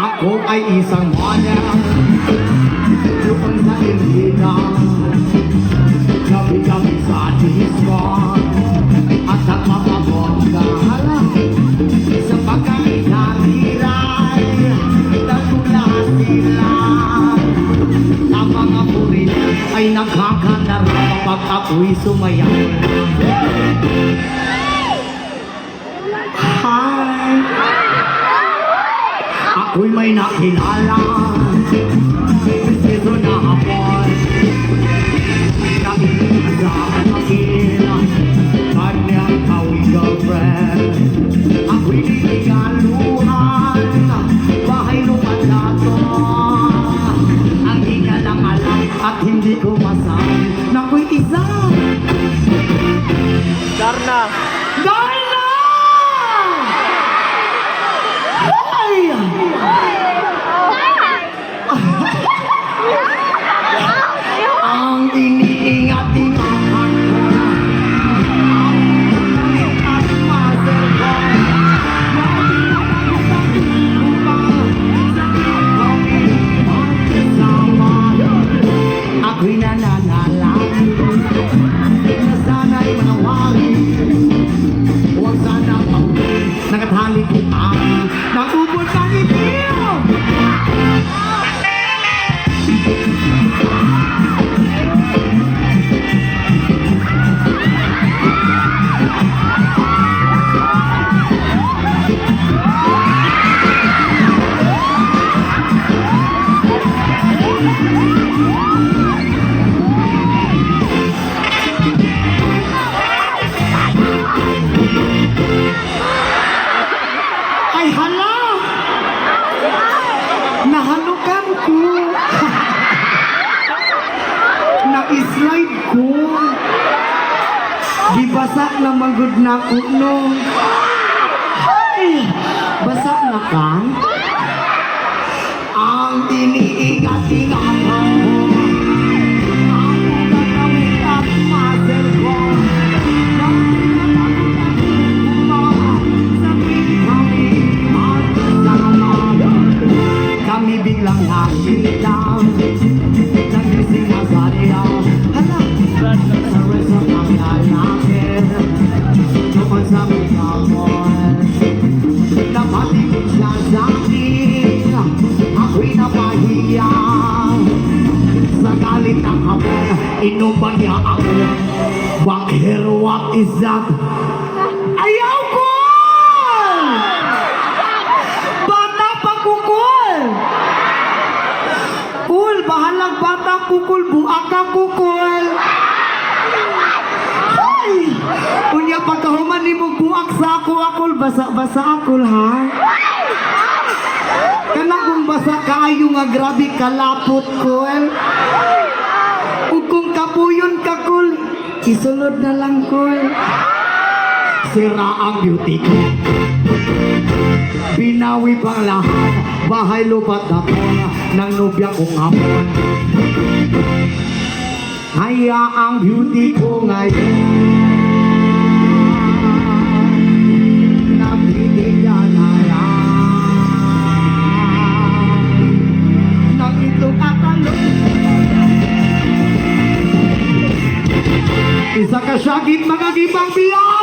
Ako ay isang model doon sa Ilina, gabi-gabi sa disco at nagmamabongga sa pagkakitariray nagmula sila. Ang mga puri ay nagkakandara pag ako'y sumayaw. Hi! Ako'y may nakilala dito na hapon na inasaan akin kanyang kawing girlfriend. Ako'y niligaluhan, bahay lumalato. Ang di niya lang alam at hindi ko masabi na ako'y isa. Darna! Darna! Ay! Ang iniingat-ingatan ko at muscle ko na tinatagutan ko pa sa kami magkasama. Ako'y nananalang na sana'y manawari. Huwag sana pauwi nakatali ko ang nagubol ka itiyo. Ay hala! Nahalukan ko! Na-slide ko! Di basa na magod na ko, no? Ay! Basa na ka? Ang iniingat-ingatan ko ang gagawin at muscle ko. Kami biglang nakita nagising na sa niya. Hala! Sa resort ang lalakit doon sa may kapon. Napatingin siya sa akin, ako'y napahiya. Sa galit ng hapon, inuman niya ako. Bakit, what is that? Ayaw ko! Bata pa kukul! Kul, bahalang bata kukul, buak ka kukul! Ay! Kunya pagkahuman ni mo buak sa ako akul, basa-basa akul ha? Kana kung basa kaayo nga grabe kalapot kul. Ug kung kapuyon ka kul, isulod na lang kul. Sira ang beauty ko. Binawi pang lahat, bahay lupat ako ng nobya kong hapon. Kaya ang beauty ko ngayon nagtitigyan na yan ng itlog at talong. Isa ka syagit mga gibang biyak.